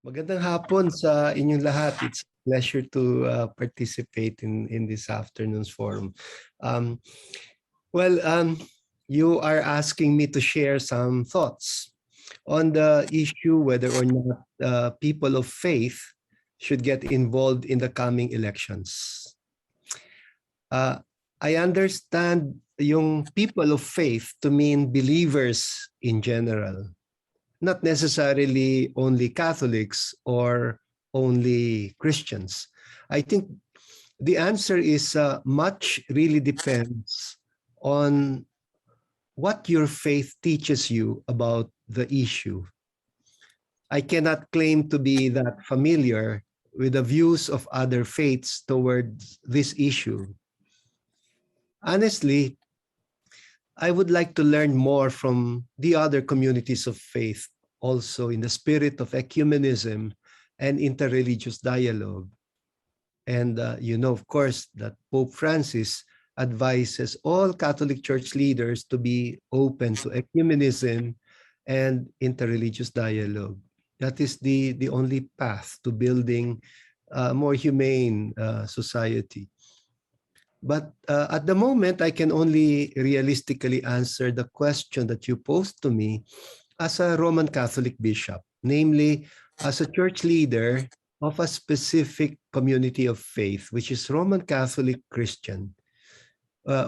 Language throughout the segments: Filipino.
Magandang hapon sa inyong lahat. It's a pleasure to participate in this afternoon's forum. Um, well, you are asking me to share some thoughts on the issue whether or not people of faith should get involved in the coming elections. Uh, I understand yung people of faith to mean believers in general, not necessarily only Catholics or only Christians. I think the answer is much really depends on what your faith teaches you about the issue. I cannot claim to be that familiar with the views of other faiths towards this issue. Honestly, I would like to learn more from the other communities of faith, also in the spirit of ecumenism and interreligious dialogue. And you know, of course, that Pope Francis advises all Catholic Church leaders to be open to ecumenism and interreligious dialogue. That is the only path to building a more humane society. But at the moment, I can only realistically answer the question that you posed to me as a Roman Catholic bishop, namely as a church leader of a specific community of faith, which is Roman Catholic Christian,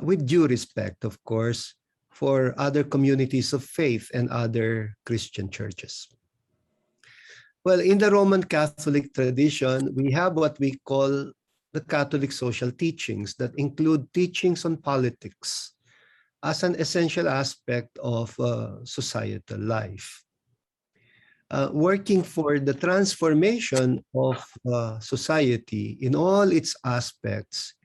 with due respect, of course, for other communities of faith and other Christian churches. Well, in the Roman Catholic tradition, we have what we call the Catholic social teachings that include teachings on politics as an essential aspect of societal life. Working for the transformation of society in all its aspects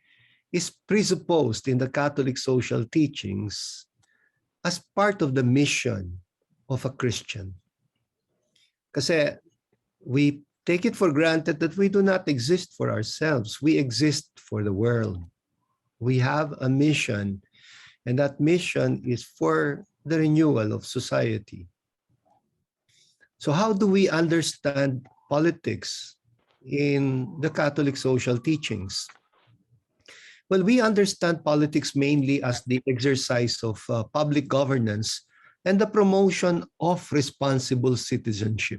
is presupposed in the Catholic social teachings as part of the mission of a Christian. Kasi we take it for granted that we do not exist for ourselves. We exist for the world. We have a mission, and that mission is for the renewal of society. So how do we understand politics in the Catholic social teachings? Well, we understand politics mainly as the exercise of public governance and the promotion of responsible citizenship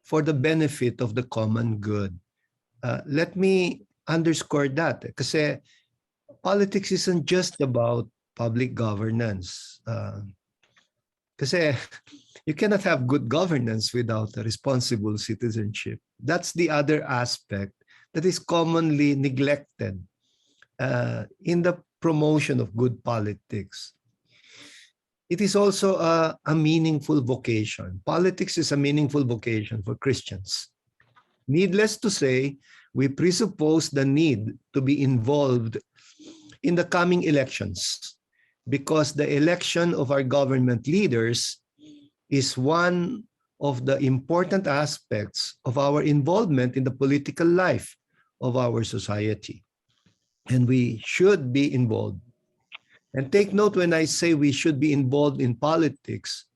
for the benefit of the common good. Let me underscore that kasi politics isn't just about public governance. Kasi you cannot have good governance without a responsible citizenship. That's the other aspect that is commonly neglected in the promotion of good politics. It is also a meaningful vocation. Politics is a meaningful vocation for Christians. Needless to say, we presuppose the need to be involved in the coming elections because the election of our government leaders is one of the important aspects of our involvement in the political life of our society. And we should be involved. And take note when I say we should be involved in politics,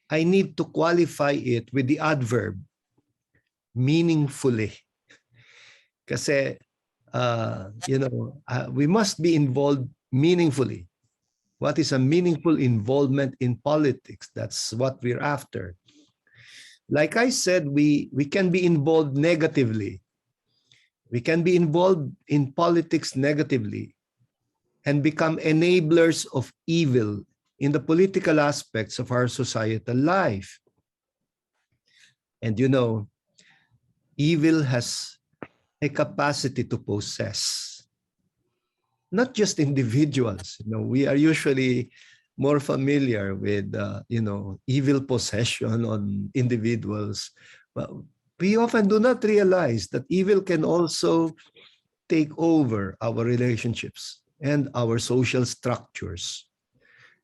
I need to qualify it with the adverb, meaningfully. Kasi, we must be involved meaningfully. What is a meaningful involvement in politics? That's what we're after. Like I said, we can be involved negatively. We can be involved in politics negatively and become enablers of evil in the political aspects of our societal life. And you know, evil has a capacity to possess, not just individuals. You know, we are usually more familiar with, evil possession on individuals. But we often do not realize that evil can also take over our relationships and our social structures,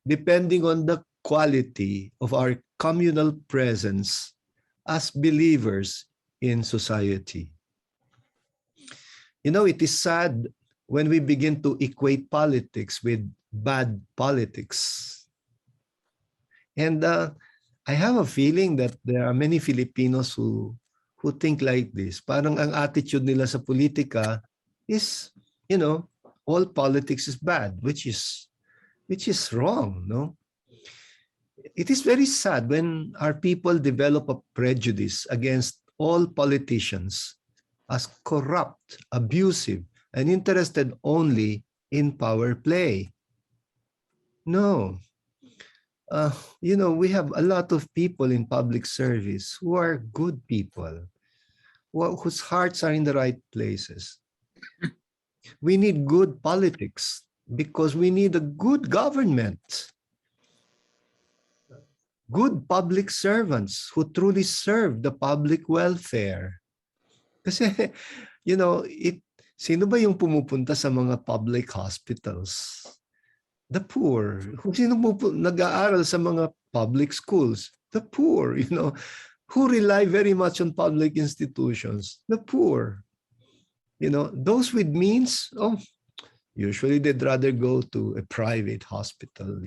depending on the quality of our communal presence as believers in society. You know, it is sad when we begin to equate politics with bad politics. And I have a feeling that there are many Filipinos who who think like this. Parang ang attitude nila sa politika is, all politics is bad, which is wrong, no? It is very sad when our people develop a prejudice against all politicians as corrupt, abusive, and interested only in power play. No. We have a lot of people in public service who are good people, whose hearts are in the right places. We need good politics because we need a good government. Good public servants who truly serve the public welfare. Kasi, sino ba yung pumupunta sa mga public hospitals? The poor. Kung sino nag-aaral sa mga public schools? The poor, who rely very much on public institutions? The poor. Those with means, usually they'd rather go to a private hospital,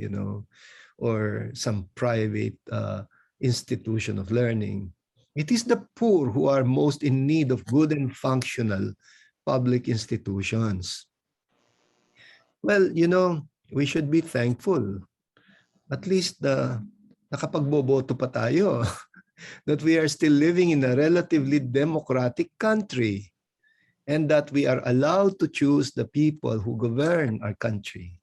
or some private institution of learning. It is the poor who are most in need of good and functional public institutions. Well, we should be thankful. At least nakapagboboto pa tayo that we are still living in a relatively democratic country and that we are allowed to choose the people who govern our country.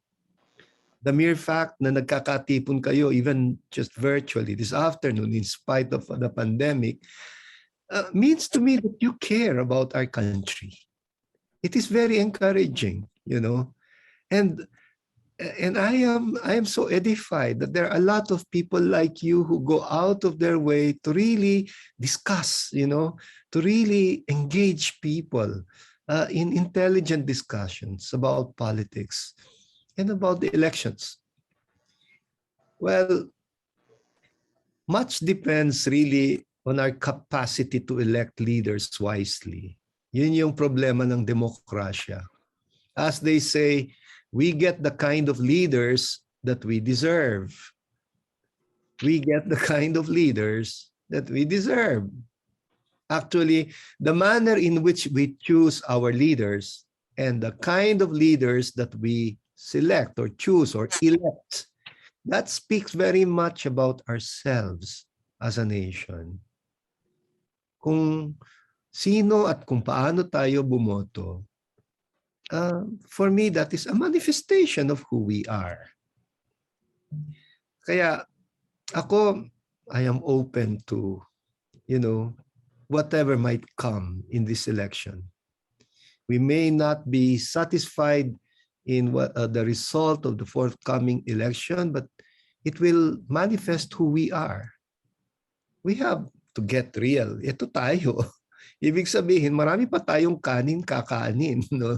The mere fact na nagkakatipon kayo, even just virtually this afternoon, in spite of the pandemic, means to me that you care about our country. It is very encouraging, and I am so edified that there are a lot of people like you who go out of their way to really discuss, to really engage people in intelligent discussions about politics and about the elections. Well, much depends really on our capacity to elect leaders wisely. Yun yung problema ng demokrasya. As they say, we get the kind of leaders that we deserve. We get the kind of leaders that we deserve. Actually, the manner in which we choose our leaders and the kind of leaders that we select or choose or elect, that speaks very much about ourselves as a nation. Kung sino at kung paano tayo bumoto, for me, that is a manifestation of who we are. Kaya ako, I am open to, whatever might come in this election. We may not be satisfied in what the result of the forthcoming election, but it will manifest who we are. We have to get real. Ito tayo. Ibig sabihin, marami pa tayong kanin kakanin, no?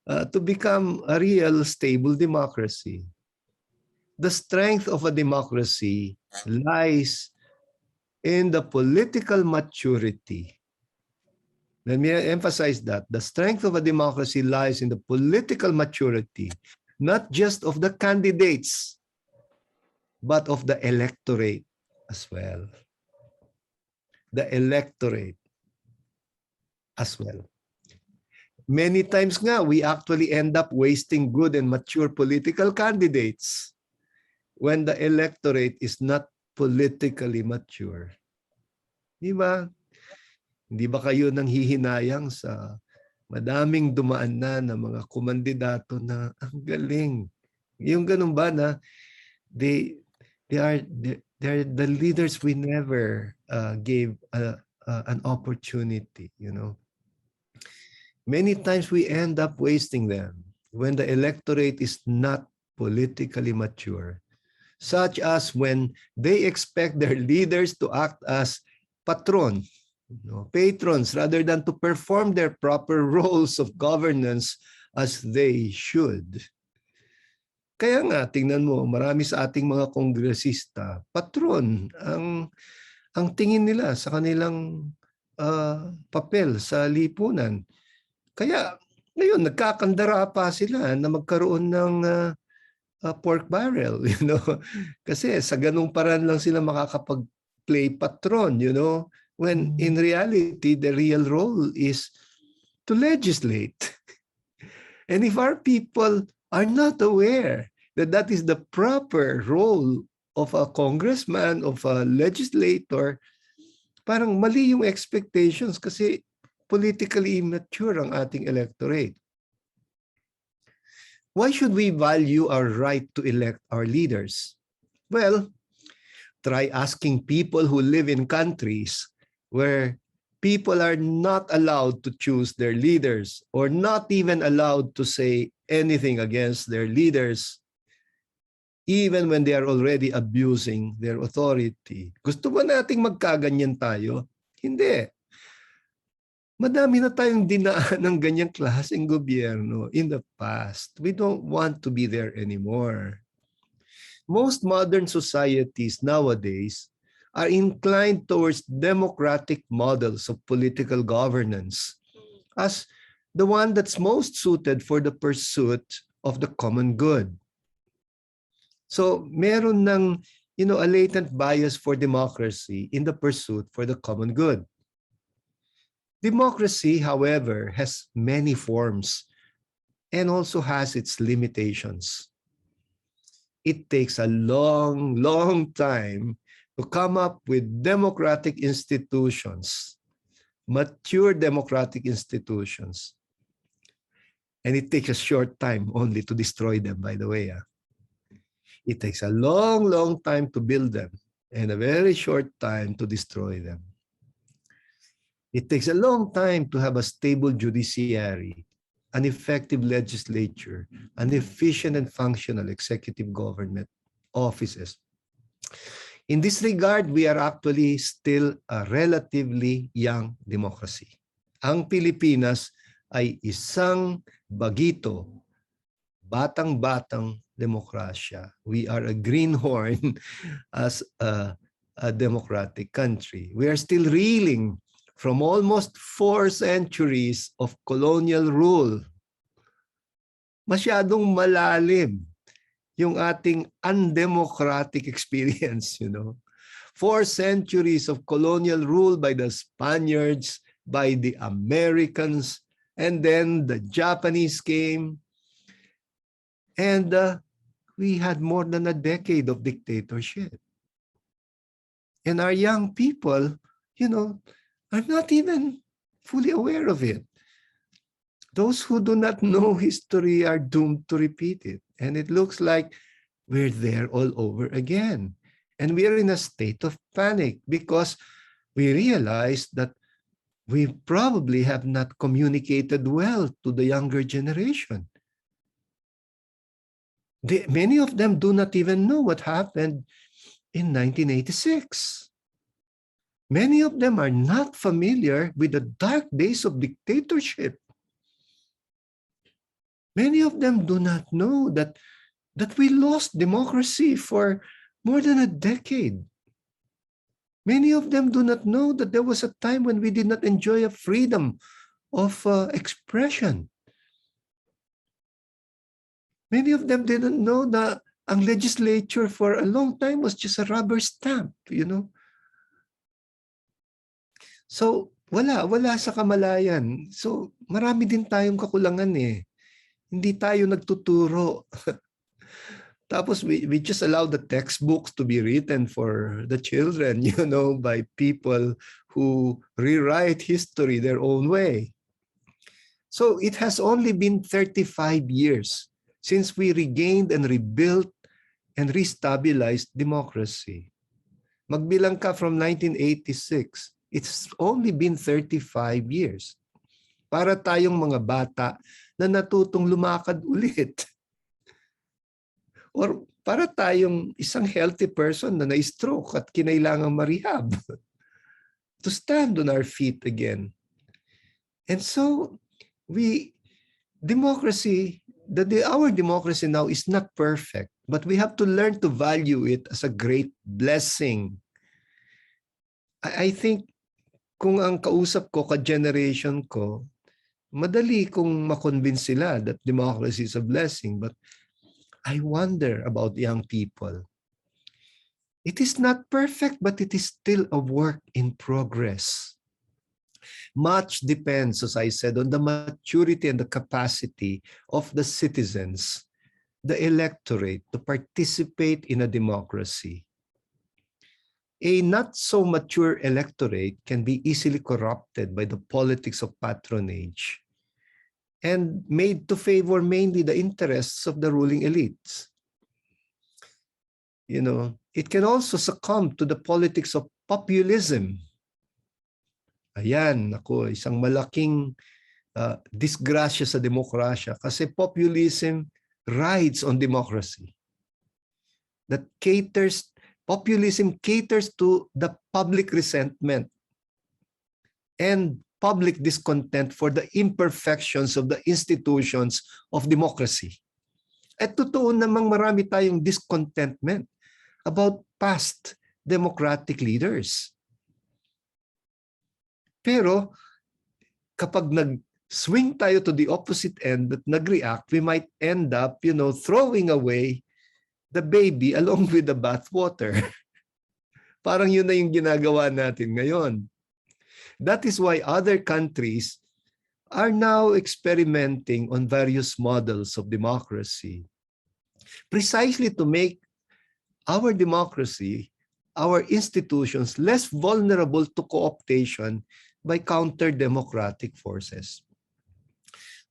To become a real, stable democracy. The strength of a democracy lies in the political maturity. Let me emphasize that. The strength of a democracy lies in the political maturity, not just of the candidates, but of the electorate as well. The electorate as well. Many times nga, we actually end up wasting good and mature political candidates when the electorate is not politically mature. Di ba? Hindi ba kayo nang hihinayang sa madaming dumaan na mga kumandidato na ang galing? Yung ganun ba na they are the leaders we never gave an opportunity, Many times we end up wasting them when the electorate is not politically mature, such as when they expect their leaders to act as patron, patrons, rather than to perform their proper roles of governance as they should. Kaya nga, tingnan mo, marami sa ating mga kongresista, patron ang tingin nila sa kanilang papel sa lipunan. Kaya ngayon, nagkakandara pa sila na magkaroon ng pork barrel, Kasi sa ganung paraan lang sila makakapag-play patron, when in reality, the real role is to legislate. And if our people are not aware that that is the proper role of a congressman, of a legislator, parang mali yung expectations kasi politically immature ang ating electorate. Why should we value our right to elect our leaders? Well, try asking people who live in countries where people are not allowed to choose their leaders or not even allowed to say anything against their leaders, even when they are already abusing their authority. Gusto ba nating magkaganyan tayo? Hindi. Madami na tayong dinaan ng ganyang klaseng gobyerno in the past. We don't want to be there anymore. Most modern societies nowadays are inclined towards democratic models of political governance as the one that's most suited for the pursuit of the common good. So meron ng, a latent bias for democracy in the pursuit for the common good. Democracy, however, has many forms and also has its limitations. It takes a long, long time to come up with democratic institutions, mature democratic institutions. And it takes a short time only to destroy them, by the way. It takes a long, long time to build them and a very short time to destroy them. It takes a long time to have a stable judiciary, an effective legislature, an efficient and functional executive government offices. In this regard, we are actually still a relatively young democracy. Ang Pilipinas ay isang bagito, batang-batang demokrasya. We are a greenhorn as a democratic country. We are still reeling from almost 4 centuries of colonial rule. Masyadong malalim yung ating undemocratic experience, 4 centuries of colonial rule by the Spaniards, by the Americans, and then the Japanese came. And we had more than a decade of dictatorship. And our young people, are not even fully aware of it. Those who do not know history are doomed to repeat it. And it looks like we're there all over again. And we are in a state of panic because we realize that we probably have not communicated well to the younger generation. Many of them do not even know what happened in 1986. Many of them are not familiar with the dark days of dictatorship. Many of them do not know that we lost democracy for more than a decade. Many of them do not know that there was a time when we did not enjoy a freedom of expression. Many of them didn't know that ang legislature for a long time was just a rubber stamp, So, wala sa kamalayan. So, marami din tayong kakulangan eh. Hindi tayo nagtuturo. Tapos, we just allow the textbooks to be written for the children, by people who rewrite history their own way. So, it has only been 35 years since we regained and rebuilt and restabilized democracy. Magbilang ka from 1986. It's only been 35 years para tayong mga bata na natutong lumakad ulit. Or para tayong isang healthy person na na-stroke at kinailangang ma-rehab to stand on our feet again. And so, our democracy now is not perfect, but we have to learn to value it as a great blessing. I think kung ang kausap ko, ka-generation ko, madali kung makonvince sila that democracy is a blessing. But I wonder about young people. It is not perfect, but it is still a work in progress. Much depends, as I said, on the maturity and the capacity of the citizens, the electorate, to participate in a democracy. A not so mature electorate can be easily corrupted by the politics of patronage and made to favor mainly the interests of the ruling elites. You know, it can also succumb to the politics of populism. Ayan, ako, isang malaking disgrasya sa demokrasya kasi populism rides on democracy. Populism caters to the public resentment and public discontent for the imperfections of the institutions of democracy. At totoo namang marami tayong discontentment about past democratic leaders. Pero kapag nag-swing tayo to the opposite end at nag-react, we might end up, throwing away the baby along with the bathwater. Parang yun na yung ginagawa natin ngayon. That is why other countries are now experimenting on various models of democracy, precisely to make our democracy, our institutions, less vulnerable to co-optation by counter-democratic forces.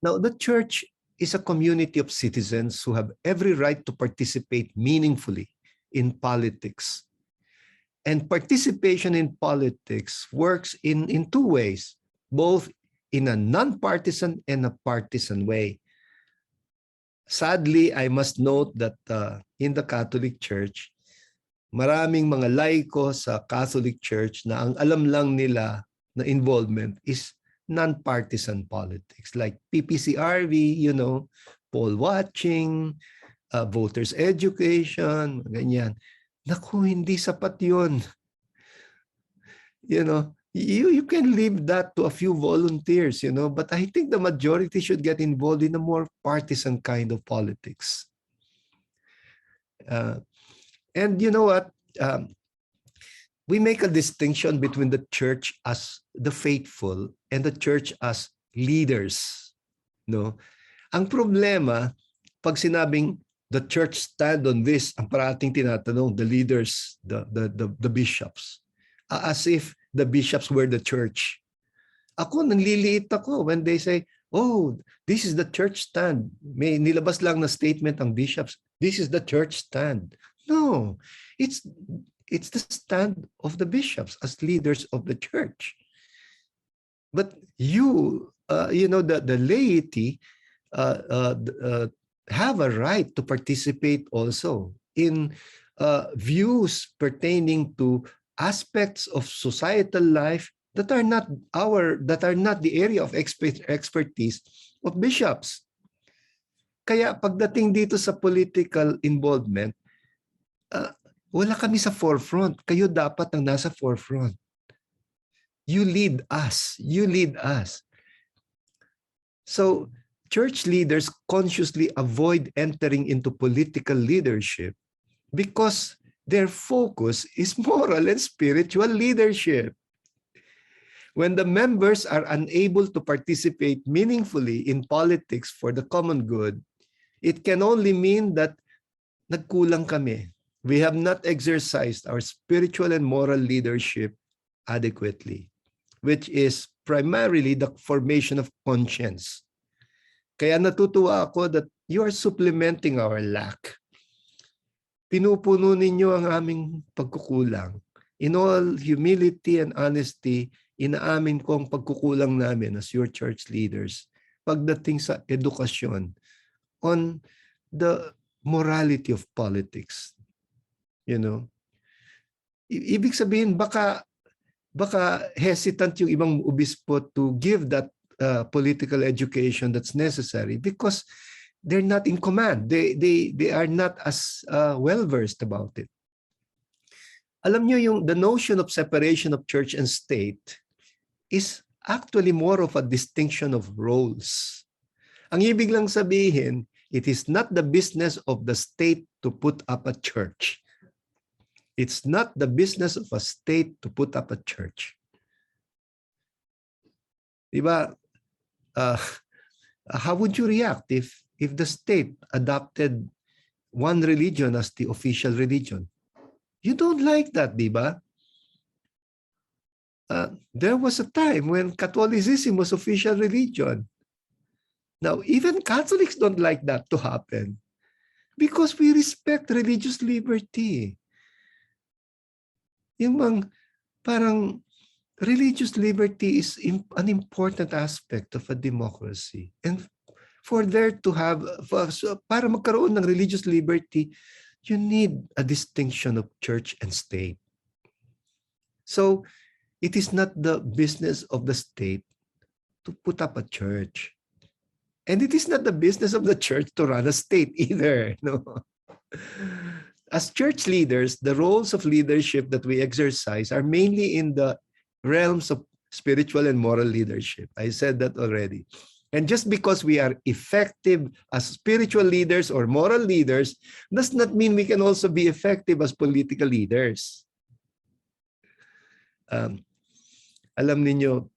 Now, the church is a community of citizens who have every right to participate meaningfully in politics. And participation in politics works in two ways, both in a non-partisan and a partisan way. Sadly, I must note that in the Catholic Church, maraming mga laiko sa Catholic Church na ang alam lang nila na involvement is non-partisan politics, like PPCRV, poll watching, voters education, ganyan. Naku, hindi sapat yun. You can leave that to a few volunteers, but I think the majority should get involved in a more partisan kind of politics. And you know what? We make a distinction between the church as the faithful and the church as leaders. No? Ang problema, pag sinabing the church stand on this, ang parating tinatanong, the leaders, the bishops, as if the bishops were the church. Ako, nanliliit ako when they say, oh, this is the church stand. May nilabas lang na statement ang bishops. This is the church stand. No, it's the stand of the bishops as leaders of the church. But the laity have a right to participate also in views pertaining to aspects of societal life that are not the area of expertise of bishops. Kaya pagdating dito sa political involvement, wala kami sa forefront. Kayo dapat ang nasa forefront. You lead us. You lead us. So, church leaders consciously avoid entering into political leadership because their focus is moral and spiritual leadership. When the members are unable to participate meaningfully in politics for the common good, it can only mean that nagkulang kami. We have not exercised our spiritual and moral leadership adequately, which is primarily the formation of conscience. Kaya natutuwa ako that you are supplementing our lack. Pinupuno ninyo ang aming pagkukulang. In all humility and honesty, inaamin ko ang pagkukulang namin as your church leaders pagdating sa edukasyon on the morality of politics. Ibig sabihin, baka hesitant yung ibang obispo to give that political education that's necessary because they're not in command. They are not as well-versed about it. Alam nyo, the notion of separation of church and state is actually more of a distinction of roles. Ang ibig lang sabihin, it is not the business of the state to put up a church. It's not the business of a state to put up a church. Diba? How would you react if the state adopted one religion as the official religion? You don't like that, diba? There was a time when Catholicism was official religion. Now, even Catholics don't like that to happen because we respect religious liberty. Yung parang religious liberty is an important aspect of a democracy. And for there to have, para magkaroon ng religious liberty, you need a distinction of church and state. So, it is not the business of the state to put up a church. And it is not the business of the church to run a state either. No? As church leaders, the roles of leadership that we exercise are mainly in the realms of spiritual and moral leadership. I said that already. And just because we are effective as spiritual leaders or moral leaders does not mean we can also be effective as political leaders. Alam niyo,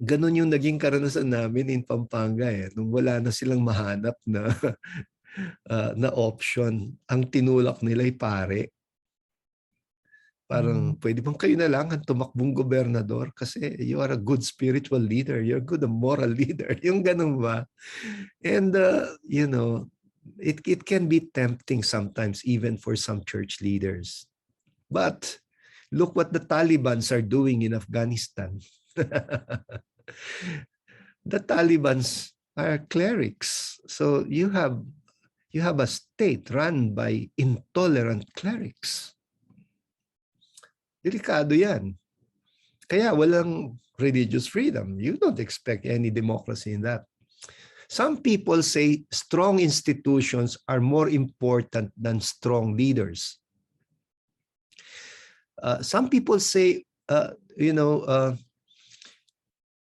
ganun yung naging karanasan namin in Pampanga nung wala na silang mahanap na na option. Ang tinulak nila ay pare. Parang pwede bang kayo na lang ang tumakbong gobernador kasi you are a good spiritual leader, you're a good moral leader. Yung ganun ba? And you know, it can be tempting sometimes even for some church leaders. But look what the Talibans are doing in Afghanistan. The Talibans are clerics. So you have a state run by intolerant clerics. Delikado yan. Kaya walang religious freedom. You don't expect any democracy in that. Some people say strong institutions are more important than strong leaders. Some people say,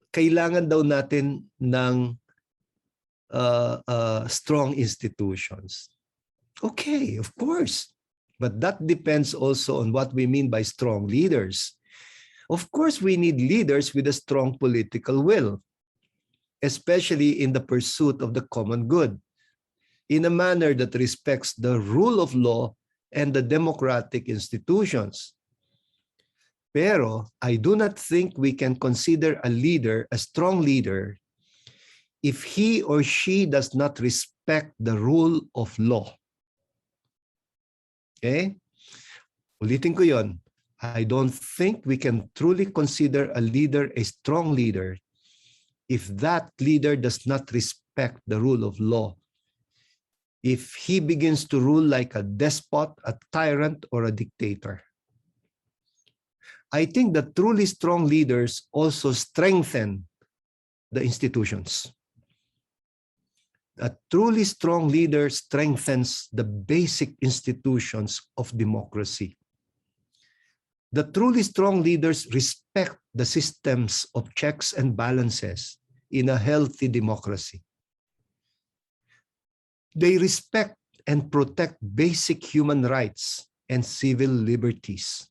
kailangan daw natin ng strong institutions. Okay, of course. But that depends also on what we mean by strong leaders. Of course, we need leaders with a strong political will, especially in the pursuit of the common good, in a manner that respects the rule of law and the democratic institutions. Pero I do not think we can consider a leader a strong leader if he or she does not respect the rule of law. Okay? Ulitin ko yon. I don't think we can truly consider a leader a strong leader if that leader does not respect the rule of law. If he begins to rule like a despot, a tyrant, or a dictator. I think that truly strong leaders also strengthen the institutions. A truly strong leader strengthens the basic institutions of democracy. The truly strong leaders respect the systems of checks and balances in a healthy democracy. They respect and protect basic human rights and civil liberties.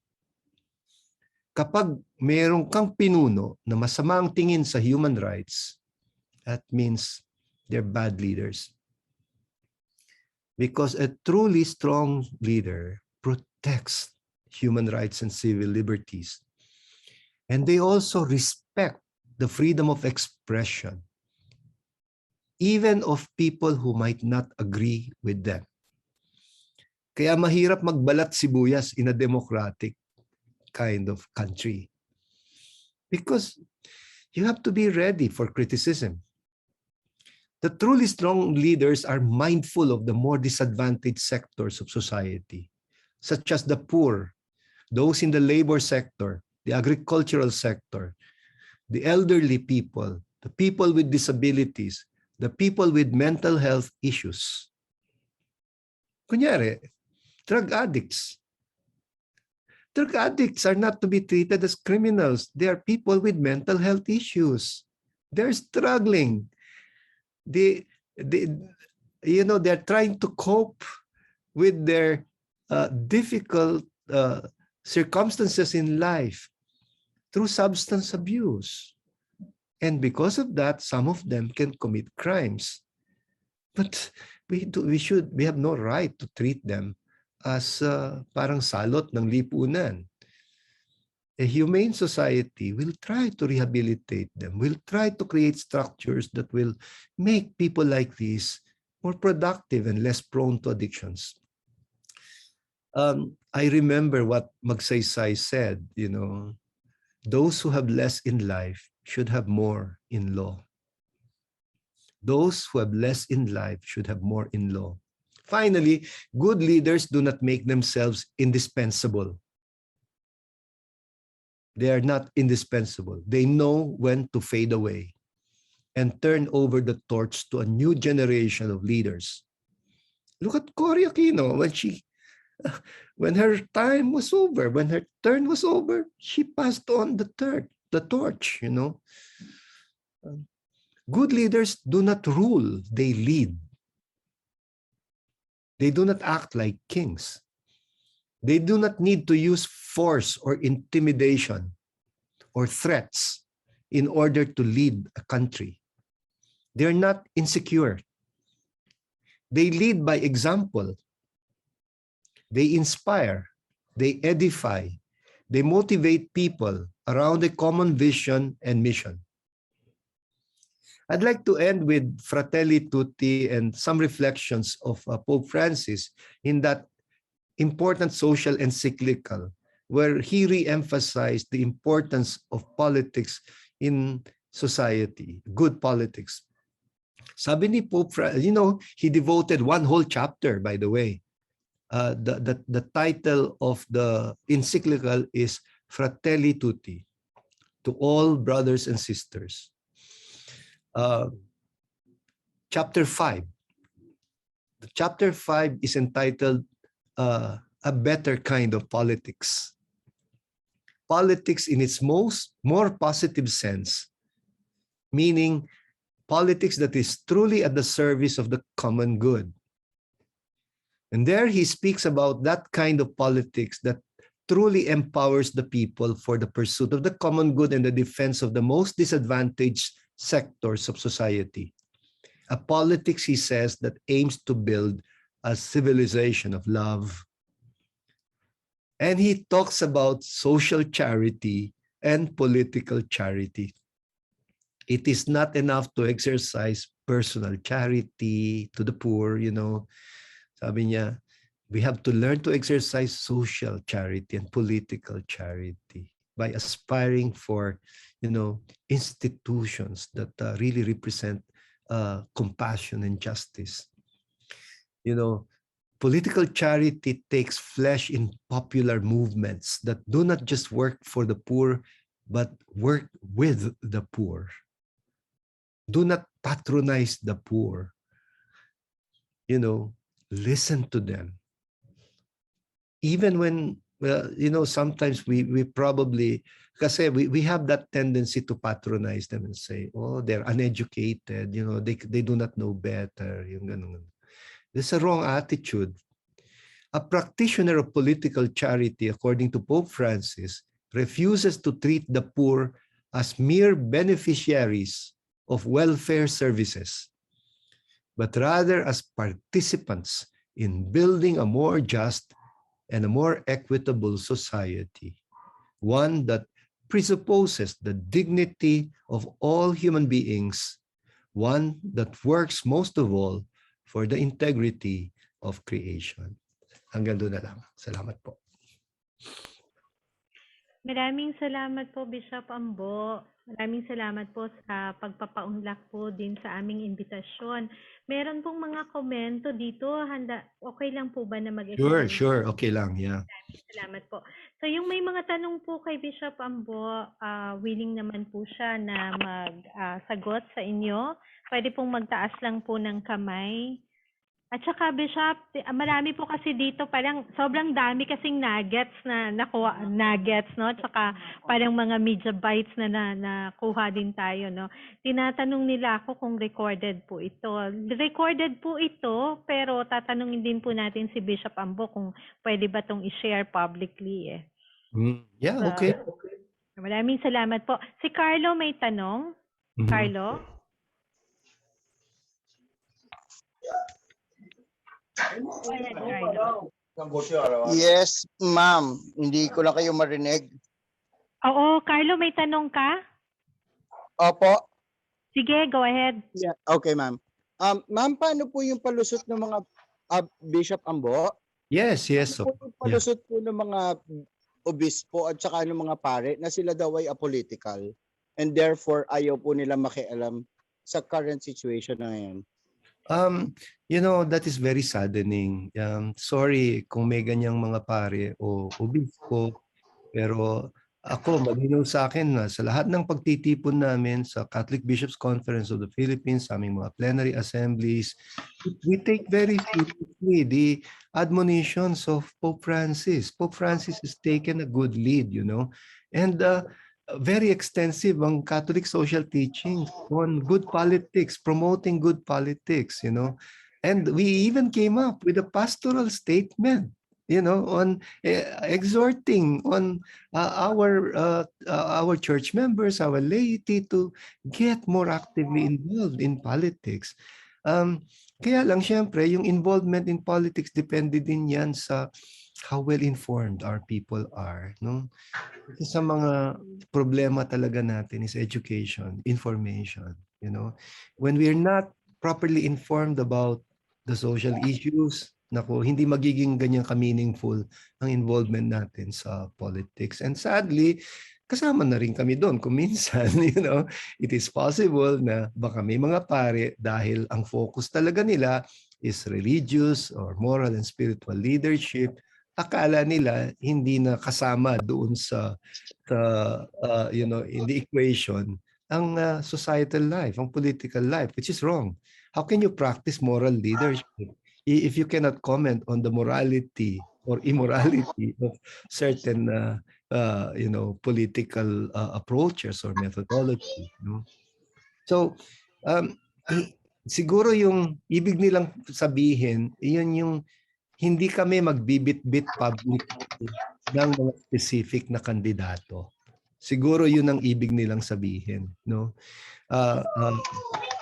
Kapag mayroon kang pinuno na masama ang tingin sa human rights, that means they're bad leaders. Because a truly strong leader protects human rights and civil liberties. And they also respect the freedom of expression, even of people who might not agree with them. Kaya mahirap magbalat sibuyas in a democratic kind of country. Because you have to be ready for criticism. The truly strong leaders are mindful of the more disadvantaged sectors of society, such as the poor, those in the labor sector, the agricultural sector, the elderly people, the people with disabilities, the people with mental health issues. Kunyari, drug addicts. Drug addicts are not to be treated as criminals. They are people with mental health issues. They're struggling. They're trying to cope with their difficult circumstances in life through substance abuse. And because of that, some of them can commit crimes. But we have no right to treat them as parang salot ng lipunan. A humane society will try to rehabilitate them, will try to create structures that will make people like this more productive and less prone to addictions. I remember what Magsaysay said, those who have less in life should have more in law. Those who have less in life should have more in law. Finally, good leaders do not make themselves indispensable. They are not indispensable. They know when to fade away and turn over the torch to a new generation of leaders. Look at Cory Aquino when her time was over, when her turn was over, she passed on the torch, Good leaders do not rule, they lead. They do not act like kings. They do not need to use force or intimidation or threats in order to lead a country. They're not insecure. They lead by example. They inspire. They edify. They motivate people around a common vision and mission. I'd like to end with Fratelli Tutti and some reflections of Pope Francis in that important social encyclical where he re-emphasized the importance of politics in society, good politics. Sabi ni Pope Francis, he devoted one whole chapter, by the way. The title of the encyclical is Fratelli Tutti, to all brothers and sisters. Chapter 5. Chapter 5 is entitled A Better Kind of Politics. Politics in its more positive sense, meaning politics that is truly at the service of the common good. And there he speaks about that kind of politics that truly empowers the people for the pursuit of the common good and the defense of the most disadvantaged sectors of society. A politics, he says, that aims to build a civilization of love. And he talks about social charity and political charity. It is not enough to exercise personal charity to the poor, Sabi niya, we have to learn to exercise social charity and political charity by aspiring for, institutions that really represent compassion and justice. Political charity takes flesh in popular movements that do not just work for the poor, but work with the poor. Do not patronize the poor. Listen to them. Even when, sometimes we probably, kasi we have that tendency to patronize them and say, oh, they're uneducated, they do not know better. Yung ganun. This is a wrong attitude. A practitioner of political charity, according to Pope Francis, refuses to treat the poor as mere beneficiaries of welfare services, but rather as participants in building a more just and a more equitable society, one that presupposes the dignity of all human beings, one that works most of all for the integrity of creation. Hanggang doon na lang. Salamat po. Maraming salamat po, Bishop Ambo. Maraming salamat po sa pagpapaunlak po din sa aming imbitasyon. Meron pong mga komento dito. Okay lang po ba na mag-explain? Sure. Okay lang, yeah. Maraming salamat po. So yung may mga tanong po kay Bishop Ambo, willing naman po siya na magsagot sa inyo. Pwede pong magtaas lang po ng kamay. At saka Bishop, marami po kasi dito parang sobrang dami kasing nuggets na nakuha, nuggets, no? Tsaka parang mga media bites na nakuha din tayo, no? Tinatanong nila ako kung recorded po ito. Recorded po ito, pero tatanungin din po natin si Bishop Ambo kung pwede ba tong i-share publicly eh. Yeah, So, okay. maraming salamat po. Si Carlo may tanong? Carlo? Go ahead, Carlo. Yes, ma'am. Hindi ko lang kayo marinig. Oo, Carlo, may tanong ka? Opo. Sige, go ahead. Yeah. Okay, ma'am. Ma'am, paano po yung palusot ng mga Bishop Ambo? Yes, yes. Paano po yung palusot po ng mga obispo at saka ng mga pare na sila daw ay apolitical and therefore ayaw po nila makialam sa current situation na ngayon? You know, that is very saddening. Sorry kung may ganyang mga pare o obispo, pero ako, malinaw sa akin na sa lahat ng pagtitipon namin sa Catholic Bishops Conference of the Philippines, sa aming mga plenary assemblies, we take very seriously the admonitions of Pope Francis. Pope Francis has taken a good lead, you know, and very extensive ang Catholic social teachings on good politics, promoting good politics, you know. And we even came up with a pastoral statement, you know, on exhorting on our church members, our laity to get more actively involved in politics. Kaya lang syempre, yung involvement in politics depende din yan sa how well informed our people are, no? Kasi sa mga problema talaga natin is education, information, you know. When we're not properly informed about the social issues, naku, hindi magiging ganyan ka-meaningful ang involvement natin sa politics. And sadly, kasama na rin kami doon kung minsan, you know, it is possible na baka may mga pare dahil ang focus talaga nila is religious or moral and spiritual leadership, akala nila hindi na kasama doon sa you know, in the equation ang societal life, ang political life, which is wrong. How can you practice moral leadership if you cannot comment on the morality or immorality of certain you know, political approaches or methodology, you know? So siguro yung ibig nilang sabihin, yun yung hindi kami magbibit-bit public ng mga specific na kandidato. Siguro yun ang ibig nilang sabihin, no?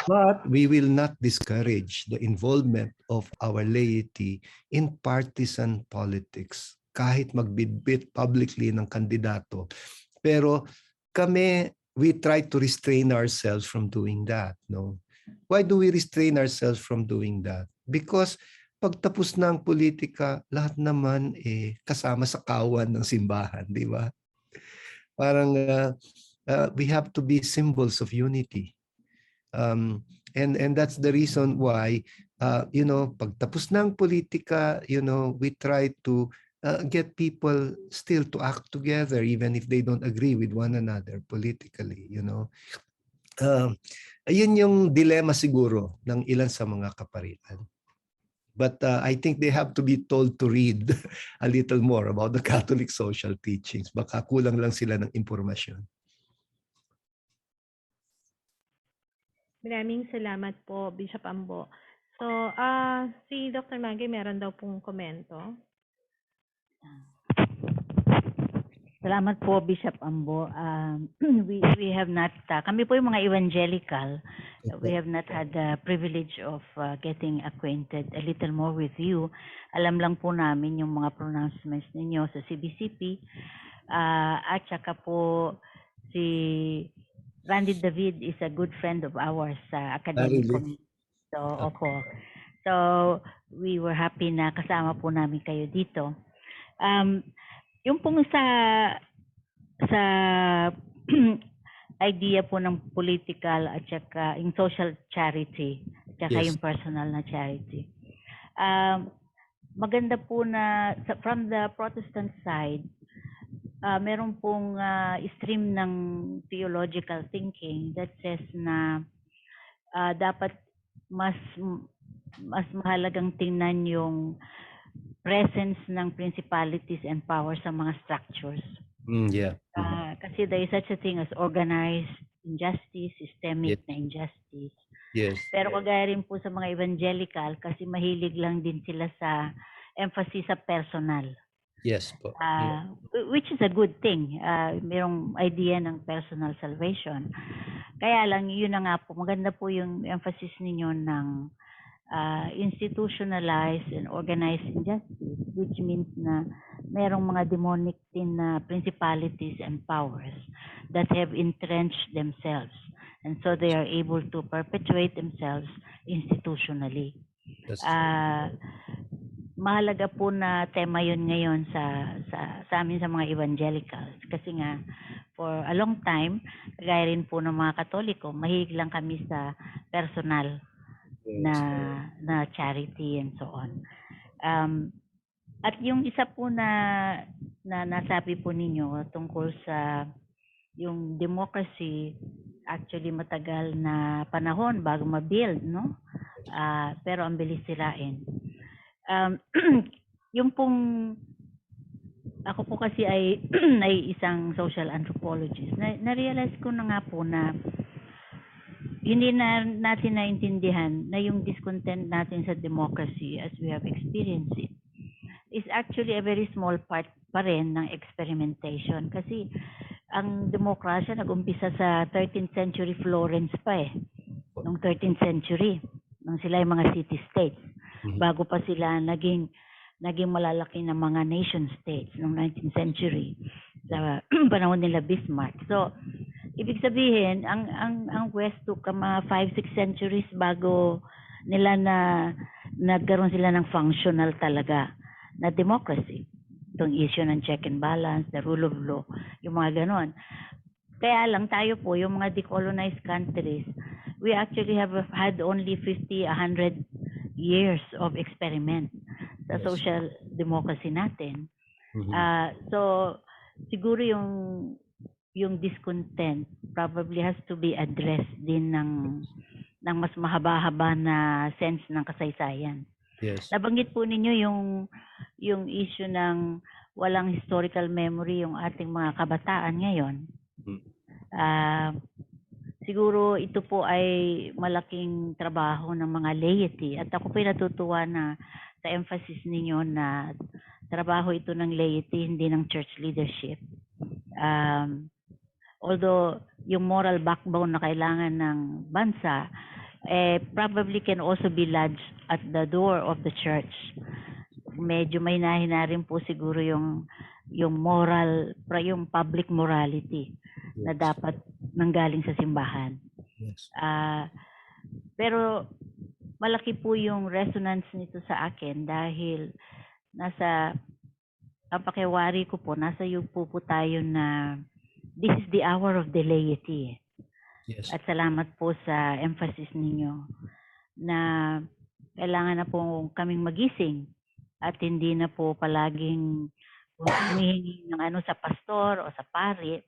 But we will not discourage the involvement of our laity in partisan politics kahit magbibit publicly ng kandidato. Pero kami, we try to restrain ourselves from doing that, no? Why do we restrain ourselves from doing that? Because pagtapos na ang politika, lahat naman kasama sa kawan ng simbahan, di ba? Parang we have to be symbols of unity. And that's the reason why, you know, pagtapos na ang politika, you know, we try to get people still to act together even if they don't agree with one another politically, you know. Ayun yung dilemma siguro ng ilan sa mga kaparian. But I think they have to be told to read a little more about the Catholic social teachings. Baka kulang lang sila ng impormasyon. Maraming salamat po, Bishop Ambo. So, si Dr. Maggie meron daw pong komento. Salamat po, Bishop Ambo. We have not, kami po yung mga evangelical, we have not had the privilege of getting acquainted a little more with you. Alam lang po namin yung mga pronouncements ninyo sa CBCP. At saka po si Randy David is a good friend of ours sa academic community. So, opo. So, we were happy na kasama po namin kayo dito. Yung pong sa idea po ng political at saka yung social charity at saka yung personal na charity. Maganda po na from the Protestant side, meron pong stream ng theological thinking that says na dapat mas mas mahalagang tingnan yung presence ng principalities and powers sa mga structures. Yeah. Kasi there is such a thing as organized injustice, systemic Yes. na injustice. Yes. Pero kagaya rin po sa mga evangelical, kasi mahilig lang din sila sa emphasis sa personal. Yes po. Which is a good thing. Mayroong idea ng personal salvation. Kaya lang, yun na nga po, maganda po yung emphasis ninyo ng institutionalized and organized injustice, which means na merong mga demonic din na principalities and powers that have entrenched themselves. And so they are able to perpetuate themselves institutionally. That's true. Mahalaga po na tema yun ngayon sa amin sa mga evangelicals. Kasi nga, for a long time, kagaya rin po ng mga Katoliko, mahilig lang kami sa personal na charity and so on. At yung isa po na nasabi po ninyo tungkol sa yung democracy, actually matagal na panahon bago ma-build, no? Pero ang bilis sirain. Yung pong ako po kasi ay ay isang social anthropologist. Na-realize ko na nga po na hindi na natin naintindihan na yung discontent natin sa democracy as we have experienced it is actually a very small part pa rin ng experimentation. Kasi ang demokrasya nag-umpisa sa 13th century Florence pa eh. Noong 13th century, nung sila yung mga city-states. Bago pa sila naging malalaki na mga nation states noong 19th century sa panahon nila Bismarck. So, ibig sabihin, ang West took mga 5-6 centuries bago nila nagkaroon sila ng functional talaga na democracy. Itong issue ng check and balance, the rule of law, yung mga ganon. Kaya lang tayo po, yung mga decolonized countries, we actually have had only 50, 100 years of experiment sa social democracy natin. So, siguro yung discontent probably has to be addressed din ng mas mahaba-haba na sense ng kasaysayan. Yes. Nabanggit po ninyo yung issue ng walang historical memory yung ating mga kabataan ngayon. Siguro ito po ay malaking trabaho ng mga laity at ako po natutuwa na sa emphasis ninyo na trabaho ito ng laity, hindi ng church leadership. Although yung moral backbone na kailangan ng bansa probably can also be lodged at the door of the church. Medyo may nahina rin po siguro yung moral, yung public morality na dapat nanggaling sa simbahan. Yes. Pero malaki po yung resonance nito sa akin dahil ang pakiwari ko po, nasa yupo po tayo na this is the hour of the laity. Yes. At salamat po sa emphasis ninyo na kailangan na po kaming magising at hindi na po palaging humihingi ng sa pastor o sa pari.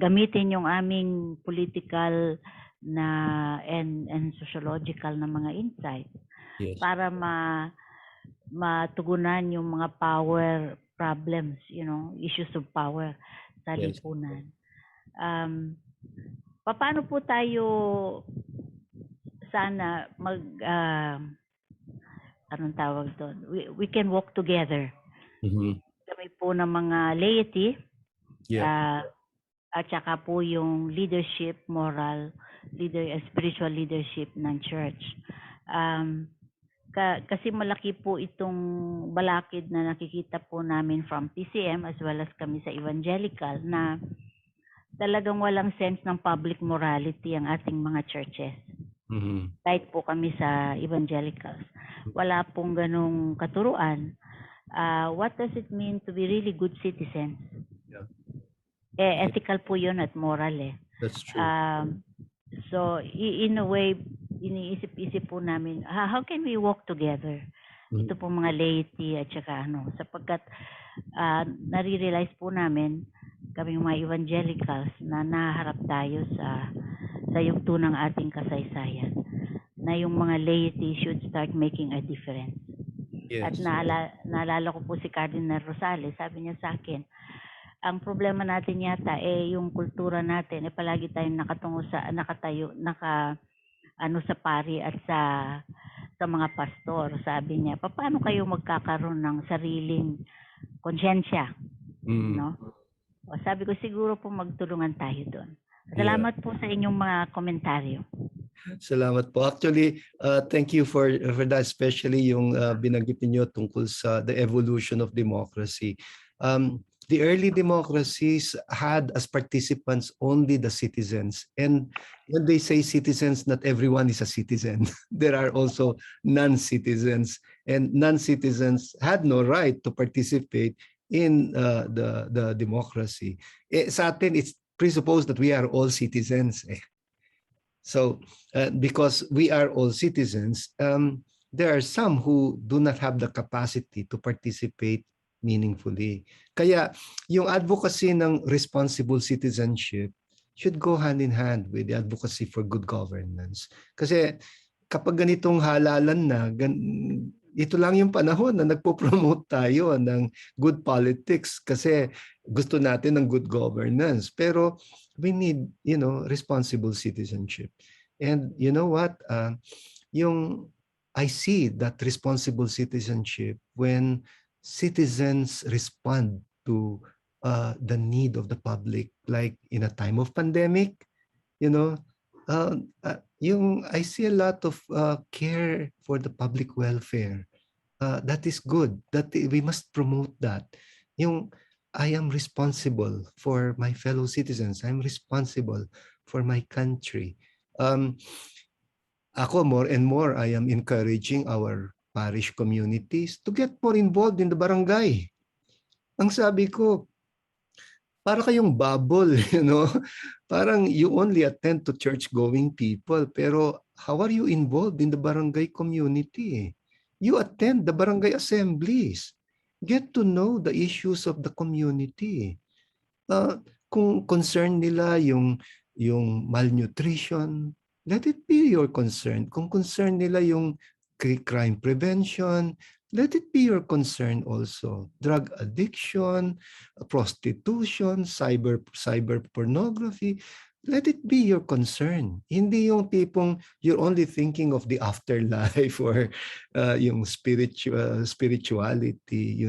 Gamitin yung aming political na and sociological na mga insights para matugunan yung mga power problems, issues of power sa lipunan. Paano po tayo sana anong tawag doon? We can walk together. Kami po ng mga laity, at saka po yung leadership, moral, spiritual leadership ng church. Kasi malaki po itong balakid na nakikita po namin from PCM as well as kami sa evangelical na talagang walang sense ng public morality ang ating mga churches. Kahit po kami sa evangelicals. Wala pong ganong katuruan. What does it mean to be really good citizens? Ethical po yun at moral eh. That's true. So, in a way, iniisip-isip po namin, how can we walk together? Ito po mga laity at saka sapagkat nare-realize po namin, kami mga evangelicals, na naharap tayo sa yugto ng ating kasaysayan. na yung mga laity should start making a difference. At Yes. naalala ko po si Cardinal Rosales, sabi niya sa akin, ang problema natin yata yung kultura natin palagi tayong nakatayo sa pari at sa mga pastor. Sabi niya, paano kayo magkakaroon ng sariling konsyensya, no? O, sabi ko siguro po magtulungan tayo doon. Salamat po sa inyong mga komentaryo. Salamat po. Actually, thank you for that, especially yung binanggit niyo tungkol sa the evolution of democracy. The early democracies had as participants only the citizens. And when they say citizens, not everyone is a citizen. There are also non-citizens. And non-citizens had no right to participate in the democracy. Sa atin, it's presupposed that we are all citizens. So because we are all citizens, there are some who do not have the capacity to participate meaningfully. Kaya yung advocacy ng responsible citizenship should go hand in hand with the advocacy for good governance. Kasi kapag ganitong halalan na, ito lang yung panahon na nagpo-promote tayo ng good politics kasi gusto natin ng good governance. Pero we need, responsible citizenship. And you know what? I see that responsible citizenship when citizens respond to the need of the public, like in a time of pandemic, I see a lot of care for the public welfare. That is good. That we must promote that. I am responsible for my fellow citizens. I'm responsible for my country. Ako, more and more, I am encouraging our parish communities to get more involved in the barangay. Ang sabi ko, para kayong bubble, Parang you only attend to church-going people, pero how are you involved in the barangay community? You attend the barangay assemblies. Get to know the issues of the community. Kung concern nila yung malnutrition, let it be your concern. Kung concern nila yung crime prevention, let it be your concern also. Drug addiction, prostitution, cyber pornography, let it be your concern. Hindi yung tipong you're only thinking of the afterlife or yung spirituality,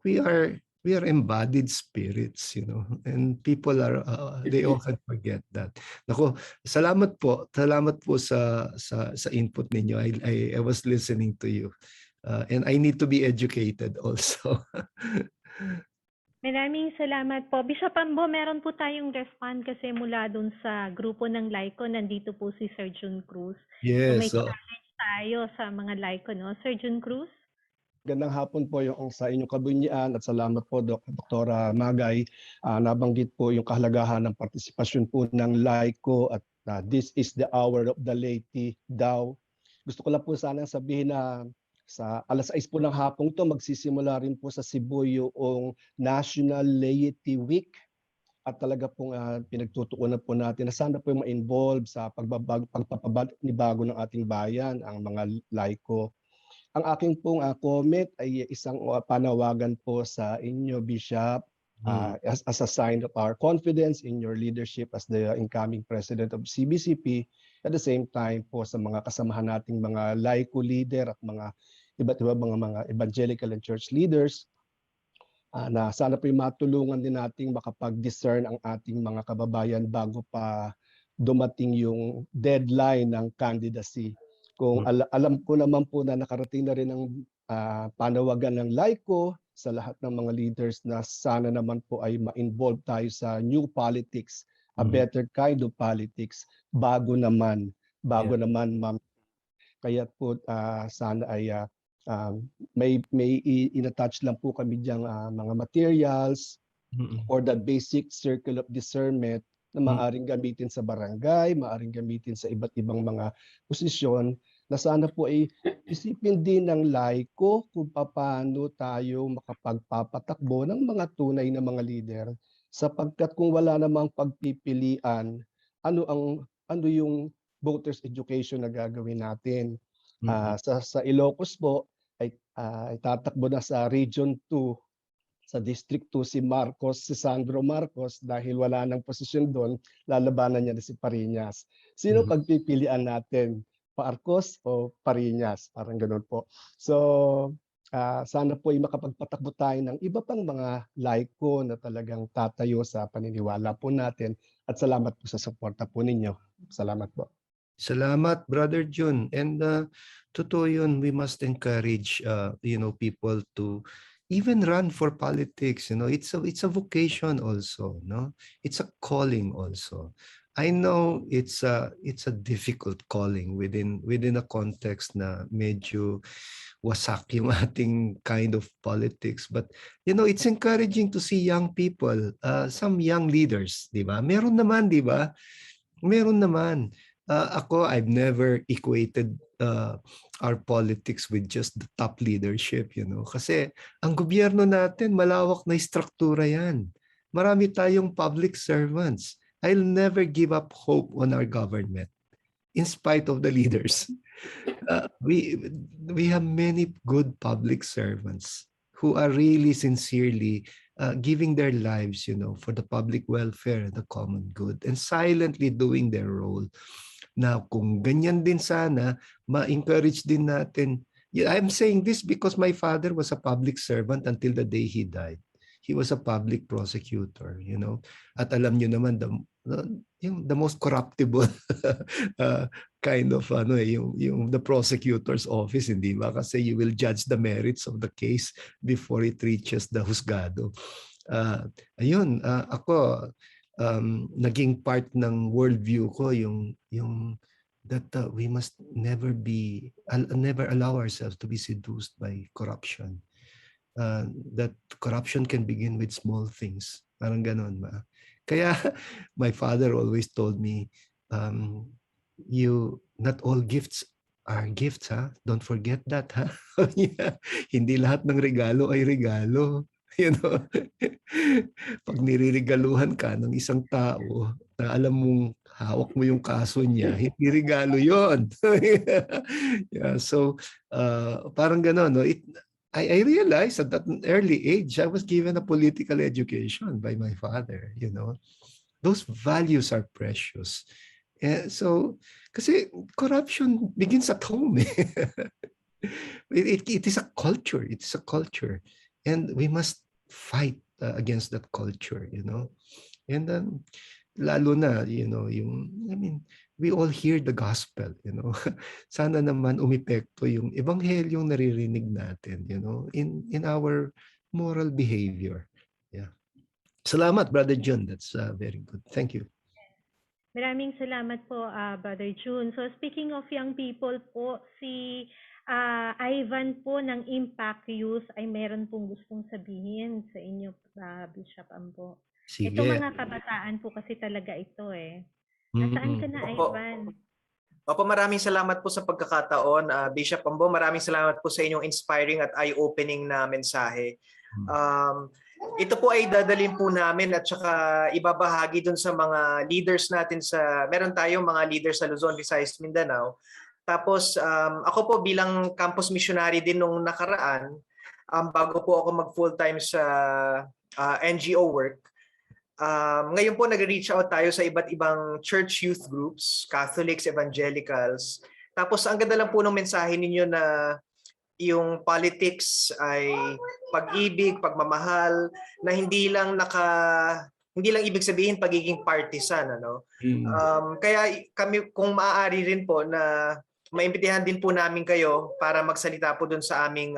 we are embodied spirits, and people are they often forget that. Nako, salamat po sa input ninyo. I was listening to you, and I need to be educated also. Maraming salamat po. Bishop Ambo, meron po tayong respond kasi mula dun sa grupo ng Laiko. Nandito po si Sir Jun Cruz. So may Yes. challenge tayo sa mga Laiko, no? Sir Jun Cruz? Gandang hapon po yung sa inyong kabunyian at salamat po Dr. Magay. Nabanggit po yung kahalagahan ng partisipasyon po ng laiko at this is the hour of the laity daw. Gusto ko lang po sana sabihin na sa alas 6 po ng hapon to magsisimula rin po sa Cebu yung National Laity Week at talaga pong pinagtutuunan po natin na sana po yung ma-involve sa pagpapanibago ng ating bayan ang mga laiko. Ang aking pong comment ay isang panawagan po sa inyo, Bishop, as a sign of our confidence in your leadership as the incoming president of CBCP. At the same time po sa mga kasamahan nating mga laiko leader at mga iba't iba mga evangelical and church leaders, na sana po matulungan din nating makapag-discern ang ating mga kababayan bago pa dumating yung deadline ng candidacy. Kung alam ko naman po na nakarating na rin ang panawagan ng laiko sa lahat ng mga leaders na sana naman po ay ma-involve tayo sa new politics, a better kind of politics, bago naman, ma'am. Kaya po sana ay may in-attach lang po kami diyang mga materials for the basic circle of discernment na maaring gamitin sa barangay, maaring gamitin sa iba't ibang mga posisyon, na sana po ay isipin din ng laiko kung paano tayo makapagpapatakbo ng mga tunay na mga leader, sapagkat kung wala namang pagpipilian, ano yung voters education na gagawin natin. Mhm. Sa Ilocos po ay tatakbo na sa Region 2 sa District 2 si Sandro Marcos dahil wala nang posisyon doon, lalabanan niya na si Pariñas. Sino Mhm. pagpipilian natin? Marcos o Pariñas? Parang ganoon po. So, sana po ay makapagpatakbo tayo ng iba pang mga laiko na talagang tatayo sa paniniwala po natin at salamat po sa suporta po ninyo. Salamat po. Salamat, Brother Jun. And totoo yun, we must encourage, people to even run for politics. It's a vocation also. No, it's a calling also. I know it's a difficult calling within a context na medyo wasak yung ating kind of politics. But it's encouraging to see young people, some young leaders, di ba? Meron naman, di ba? Meron naman. Ako, I've never equated our politics with just the top leadership, Kasi ang gobyerno natin, malawak na struktura yan. Marami tayong public servants. I'll never give up hope on our government in spite of the leaders. We have many good public servants who are really sincerely giving their lives, for the public welfare, the common good, and silently doing their role. Na kung ganyan din sana, ma-encourage din natin. I'm saying this because my father was a public servant until the day he died. He was a public prosecutor, At alam niyo naman, the most corruptible kind of yung the prosecutor's office, hindi ba? Kasi you will judge the merits of the case before it reaches the husgado. Ako naging part ng worldview ko yung that we must never allow ourselves to be seduced by corruption. That corruption can begin with small things. Parang ganon ba? Kaya my father always told me, not all gifts are gifts, ha? Don't forget that, ha? Hindi lahat ng regalo ay regalo. Pag niriregaluhan ka ng isang tao na alam mong hawak mo yung kaso niya, hindi regalo yon. So, parang gano'n. No? I realized at that early age, I was given a political education by my father. Those values are precious. So, kasi corruption begins at home. It is a culture. It is a culture. And we must fight against that culture, And lalo na, we all hear the gospel, Sana naman umepekto yung ebanghelyong naririnig natin, in our moral behavior. Yeah. Salamat, Brother John. That's very good. Thank you. Maraming salamat po, Brother June. So speaking of young people po, si Ivan po ng Impact Youth ay meron pong gustong sabihin sa inyo, Bishop Ambo. Sige. Ito mga kabataan po kasi talaga ito eh. Nasaan ka na, Ivan? Opo, maraming salamat po sa pagkakataon. Bishop Ambo, maraming salamat po sa inyong inspiring at eye-opening na mensahe. Ito po ay dadalhin po namin at saka ibabahagi dun sa mga leaders natin meron tayong mga leaders sa Luzon, Visayas, Mindanao. Tapos ako po bilang campus missionary din nung nakaraan, bago po ako mag full-time sa NGO work, ngayon po nag-reach out tayo sa iba't ibang church youth groups, Catholics, Evangelicals. Tapos ang ganda lang po ng mensahe ninyo na yung politics ay pag-ibig, pagmamahal, na hindi lang ibig sabihin pagiging partisan, ano. Kaya kami, kung maaari rin po na maimbitahan din po namin kayo para magsalita po dun sa aming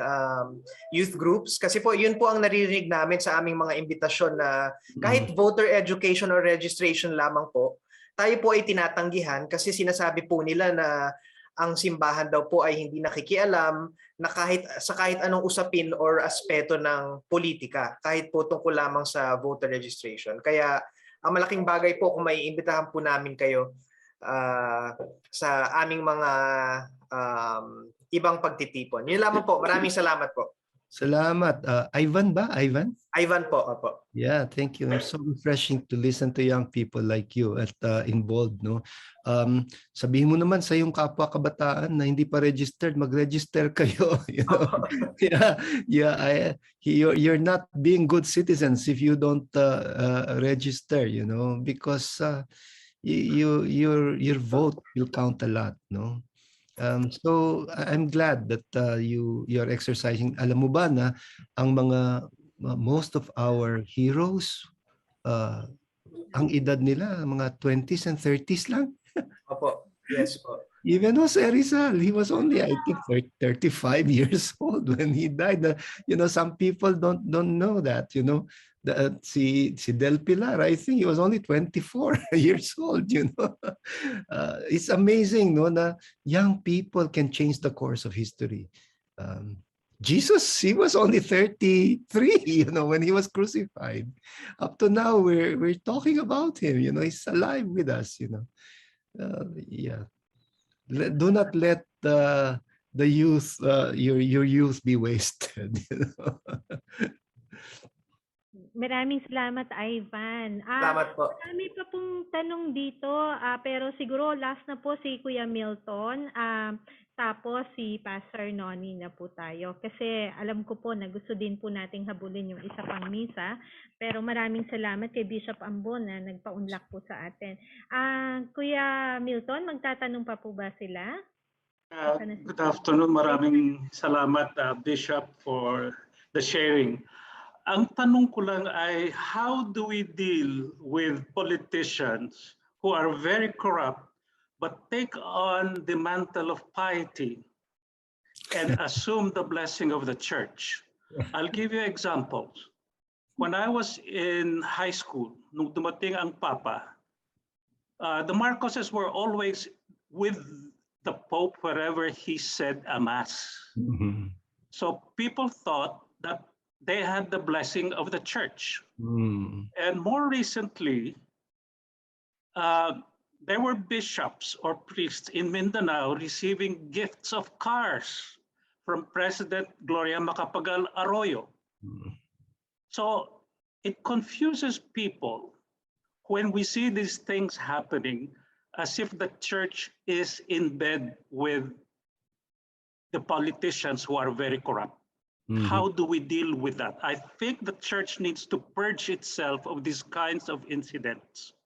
youth groups. Kasi po, yun po ang naririnig namin sa aming mga imbitasyon na kahit voter education or registration lamang po, tayo po ay tinatanggihan kasi sinasabi po nila na ang simbahan daw po ay hindi nakikialam na kahit anong usapin or aspeto ng politika, kahit po tungkol lamang sa voter registration. Kaya ang malaking bagay po kung may imbitahan po namin kayo sa aming mga ibang pagtitipon. Yun lamang po. Maraming salamat po. Salamat. Ivan ba? Ivan? Ivan po, opo. Yeah, thank you. It's so refreshing to listen to young people like you at involved, no? Sabihin mo naman sa yung kapwa kabataan na hindi pa registered, mag-register kayo, you know. Yeah, yeah, you're not being good citizens if you don't register, you know, because your vote will count a lot, no? So I'm glad that you're exercising. Alam mo ba na ang mga most of our heroes, ang edad nila mga 20s and 30s lang. Opo. Yes po. Even Jose Rizal, he was only, I think, 35 years old when he died. You know, some people don't know that, you know. Si Del Pilar, I think he was only 24 years old, you know. It's amazing, no, na young people can change the course of history. Jesus, he was only 33, you know, when he was crucified. Up to now, we're talking about him, you know, he's alive with us, you know. Yeah. Do not let the youth, your youth be wasted, you know. Maraming salamat, Ivan. Salamat po. Marami pa pong tanong dito, pero siguro last na po si Kuya Milton, tapos si Pastor Noni na po tayo. Kasi alam ko po na gusto din po nating habulin yung isa pang misa, pero maraming salamat kay Bishop Ambo na nagpaunlak po sa atin. Kuya Milton, magtatanong pa po ba sila? Good afternoon. Maraming salamat, Bishop, for the sharing. Ang tanong ko lang ay, how do we deal with politicians who are very corrupt but take on the mantle of piety and assume the blessing of the church? I'll give you examples. When I was in high school, nung dumating ang Papa, the Marcoses were always with the Pope wherever he said a mass. Mhm. So people thought that they had the blessing of the church. Mm. And more recently, there were bishops or priests in Mindanao receiving gifts of cars from President Gloria Macapagal Arroyo. Mm. So it confuses people when we see these things happening as if the church is in bed with the politicians who are very corrupt. Mhm. How do we deal with that? I think the church needs to purge itself of these kinds of incidents.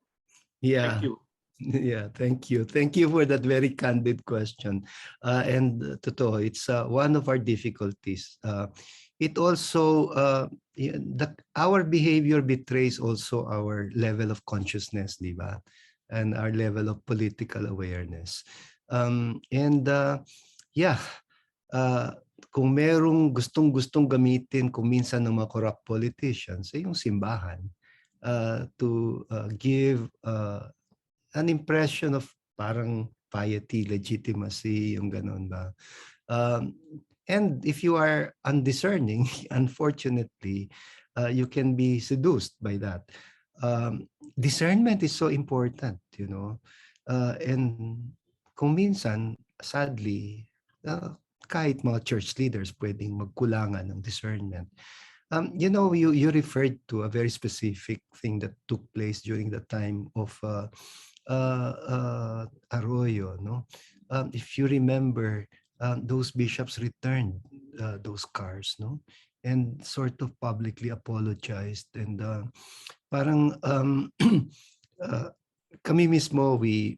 Yeah. Thank you. Yeah, thank you. Thank you for that very candid question. And totoo, it's one of our difficulties. It also, our behavior betrays also our level of consciousness, di ba? And our level of political awareness. Yeah, kung merong gustong-gustong gamitin kung minsan ng mga corrupt politicians, yung simbahan, to give an impression of parang piety, legitimacy, yung ganon ba. And if you are undiscerning, unfortunately, you can be seduced by that. Discernment is so important, you know. And kung minsan, sadly, kahit mga church leaders pwedeng magkulangan ng discernment. You know, you referred to a very specific thing that took place during the time of Arroyo, no? If you remember, those bishops returned those cars, no? And sort of publicly apologized. And parang kami mismo, we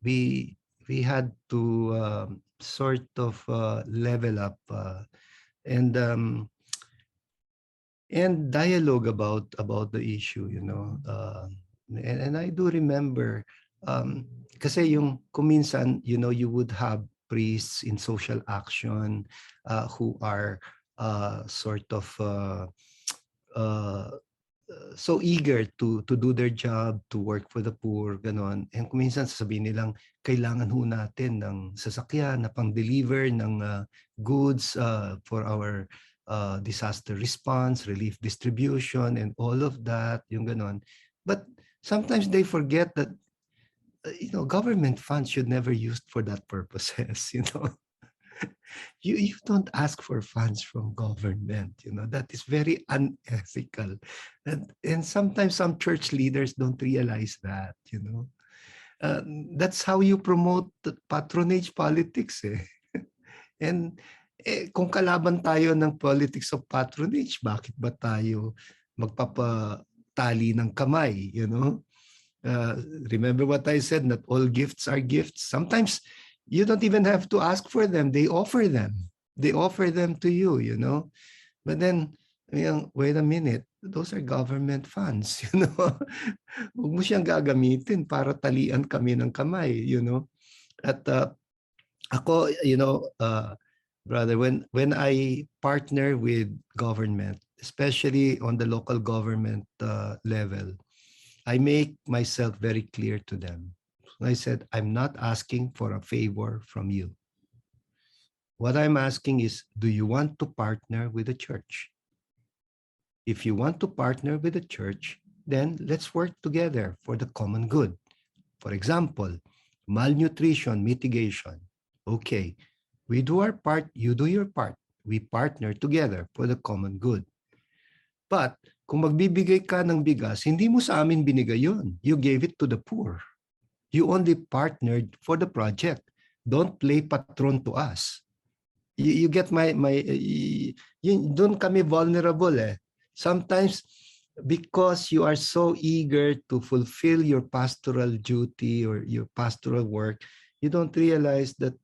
had to sort of level up and dialogue about the issue, you know. And I do remember, kasi yung kuminsan, you know, you would have priests in social action who are sort of so eager to do their job, to work for the poor, ganon. And kuminsan sasabihin nilang, kailangan ho natin ng sasakyan na pang-deliver ng goods for our disaster response, relief distribution, and all of that, yung ganon. But sometimes they forget that, you know, government funds should never used for that purposes, you know. You don't ask for funds from government. That is very unethical. And sometimes some church leaders don't realize that. Uh, that's how you promote the patronage politics eh. And kung kalaban tayo ng politics of patronage, bakit ba tayo magpapatali ng kamay? Uh, Remember what I said, not all gifts are gifts. Sometimes you don't even have to ask for them. They offer them. They offer them to you. But then, wait a minute, those are government funds. Huwag mo siyang gagamitin para talian kami ng kamay. At ako, brother, when I partner with government, especially on the local government level, I make myself very clear to them. I said, I'm not asking for a favor from you. What I'm asking is, do you want to partner with the church? If you want to partner with the church, then let's work together for the common good. For example, malnutrition mitigation. Okay, we do our part, you do your part. We partner together for the common good. But kung magbibigay ka ng bigas, hindi mo sa amin binigay yun. You gave it to the poor. You only partnered for the project. Don't play patron to us. You get doon kami vulnerable eh. Sometimes because you are so eager to fulfill your pastoral duty or your pastoral work, you don't realize that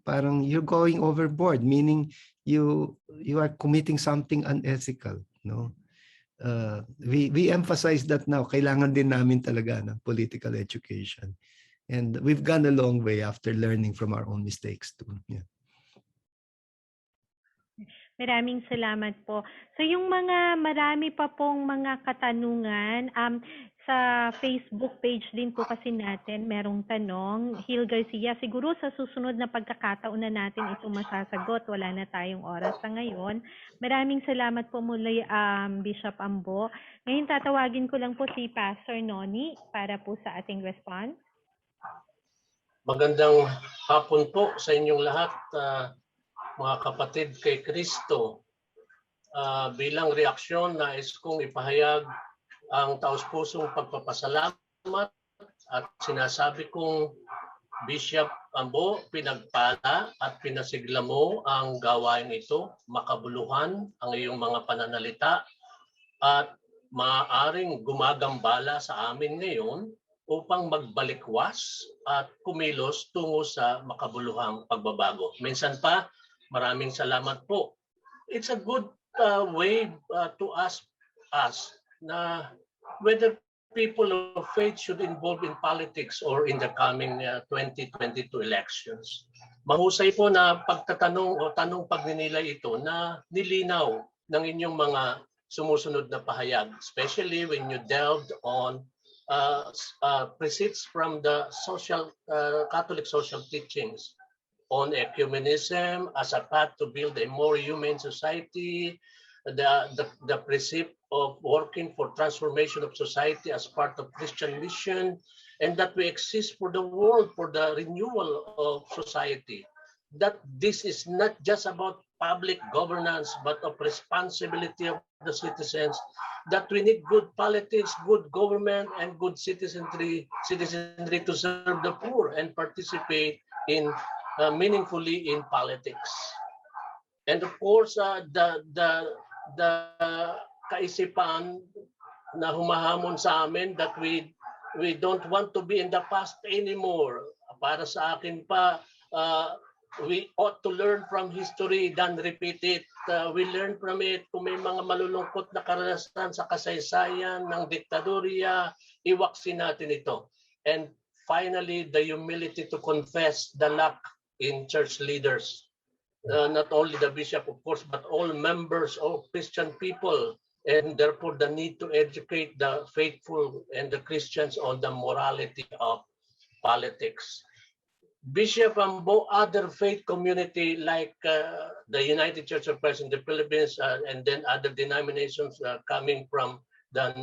parang you're going overboard, meaning you are committing something unethical, no? We emphasize that now. Kailangan din namin talaga ng political education. And we've gone a long way after learning from our own mistakes too. Yeah. Maraming salamat po. So yung marami pa pong mga katanungan, sa Facebook page din po kasi natin, merong tanong. Hil Garcia, siguro sa susunod na pagkakataon na natin ito masasagot. Wala na tayong oras sa ngayon. Maraming salamat po muli, Bishop Ambo. Ngayon tatawagin ko lang po si Pastor Noni para po sa ating response. Magandang hapon po sa inyong lahat, mga kapatid kay Kristo. Bilang reaksyon, nais kong ipahayag ang taos-pusong pagpapasalamat at sinasabi kong Bishop Ambo, pinagpala at pinasigla mo ang gawain ito, makabuluhan ang iyong mga pananalita at maaaring gumagambala sa amin ngayon upang magbalikwas at kumilos tungo sa makabuluhang pagbabago. Minsan pa, maraming salamat po. It's a good way to ask us na whether people of faith should involve in politics or in the coming 2022 elections. Mahusay po na pagtatanong o tanong pagninilay ito na nilinaw ng inyong mga sumusunod na pahayag, especially when you delved on precepts from the Catholic social teachings on ecumenism as a path to build a more humane society, the precept of working for transformation of society as part of Christian mission, and that we exist for the world, for the renewal of society. That this is not just about public governance, but of responsibility of the citizens, that we need good politics, good government, and good citizenry to serve the poor and participate in meaningfully in politics. And of course, the kaisipan na humahamon sa amin that we don't want to be in the past anymore. Para sa akin pa, we ought to learn from history than repeat it. We learn from it. Kung may mga malulungkot na karanasan sa kasaysayan ng diktadorya, iwaksin natin ito. And finally, the humility to confess the lack in church leaders. Not only the bishop, of course, but all members of Christian people, and therefore the need to educate the faithful and the Christians on the morality of politics. Bishop Ambo, other faith community like the United Church of Christ in the Philippines and then other denominations coming from the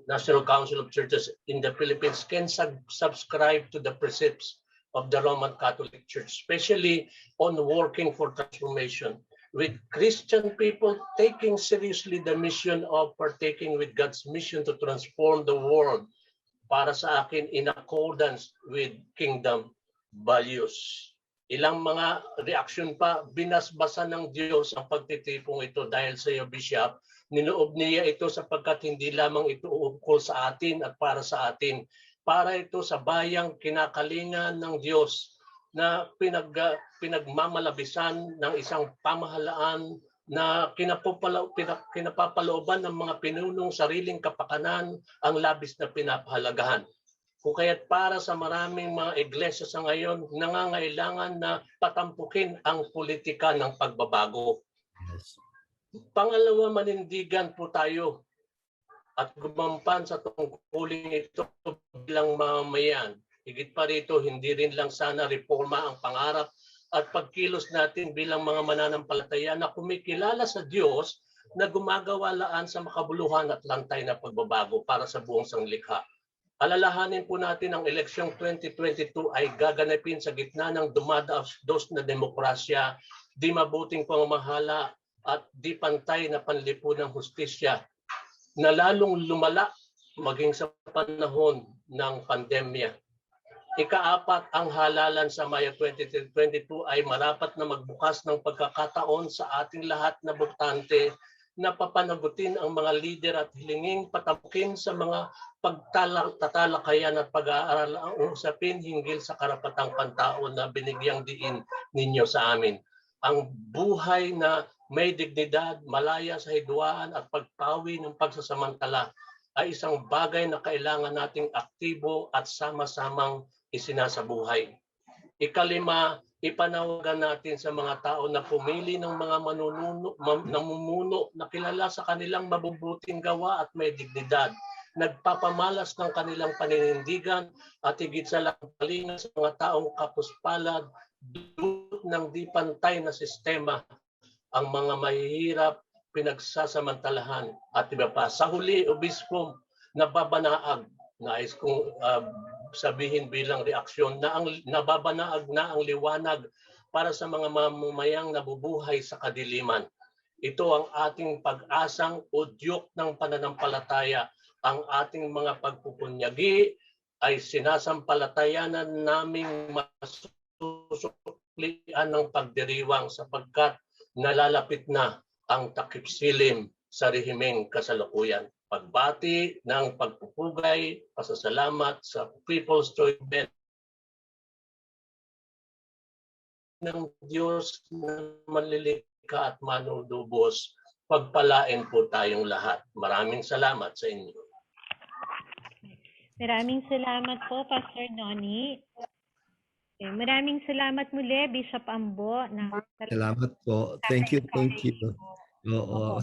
National Council of Churches in the Philippines can subscribe to the precepts of the Roman Catholic Church, especially on working for transformation, with Christian people taking seriously the mission of partaking with God's mission to transform the world, para sa akin in accordance with kingdom values. Ilang mga reaksyon pa, binasbasan ng Diyos ang pagtitipong ito dahil sa iyo, Bishop. Ninoob niya ito sapagkat hindi lamang ito ukol sa atin at para sa atin. Para ito sa bayang kinakalingan ng Diyos na pinagmamalabisan ng isang pamahalaan na kinapapalooban ng mga pinunong sariling kapakanan ang labis na pinapahalagahan. Kung kaya't para sa maraming mga iglesia sa ngayon, nangangailangan na patampukin ang politika ng pagbabago. Yes. Pangalawa, manindigan po tayo at gumampan sa tungkuling ito bilang mamamayan. Higit pa rito, hindi rin lang sana reforma ang pangarap at pagkilos natin bilang mga mananampalataya na kumikilala sa Diyos na gumagawalaan sa makabuluhan at lantay na pagbabago para sa buong sanglikha. Alalahanin po natin ang eleksyong 2022 ay gaganapin sa gitna ng dumadaos na demokrasya, di mabuting pamamahala at di pantay na panlipunang hustisya na lalong lumala maging sa panahon ng pandemya. Ika-4, ang halalan sa Mayo 2022 ay marapat na magbukas ng pagkakataon sa ating lahat na botante na papanagutin ang mga lider at hilinging patapukin sa mga pagtatalakayan at pag-aaral ang usapin hinggil sa karapatang pantao na binigyang diin ninyo sa amin. Ang buhay na may dignidad, malaya sa hidwaan at pagpawi ng pagsasamantala ay isang bagay na kailangan nating aktibo at sama-samang isinasabuhay. Ika-5, ipanawagan natin sa mga tao na pumili ng mga namumuno na kilala sa kanilang mabubuting gawa at may dignidad, nagpapamalas ng kanilang paninindigan at higit sa lahat kalinga sa mga taong kapuspalad dulot ng di pantay na sistema, ang mga mahihirap pinagsasamantalahan at iba pa. Sa huli, Obispo, nababanaag, nais kong sabihin bilang reaksyon na ang nababanaag na ang liwanag para sa mga mamamayang nabubuhay sa kadiliman. Ito ang ating pag-asang udyok ng pananampalataya. Ang ating mga pagpupunyagi ay sinasampalatayanan naming masusuklian ng pagdiriwang sapagkat nalalapit na ang takip silim sa rehimeng kasalukuyan. Pagbati ng pagpupugay, pasasalamat sa People's Choice Band ng Diyos na manlilikha at manudubos. Pagpalain po tayong lahat. Maraming salamat sa inyo. Maraming salamat po, Pastor Noni. Okay, maraming salamat muli, Bishop Ambo. Salamat po. Thank you. Oo.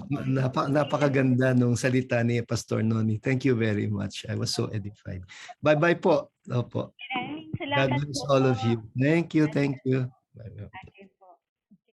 Napakaganda nung salita ni Pastor Noni. Thank you very much. I was so edified. Bye-bye po. Opo. Maraming salamat God bless po. all of you. Thank you. Bye-bye.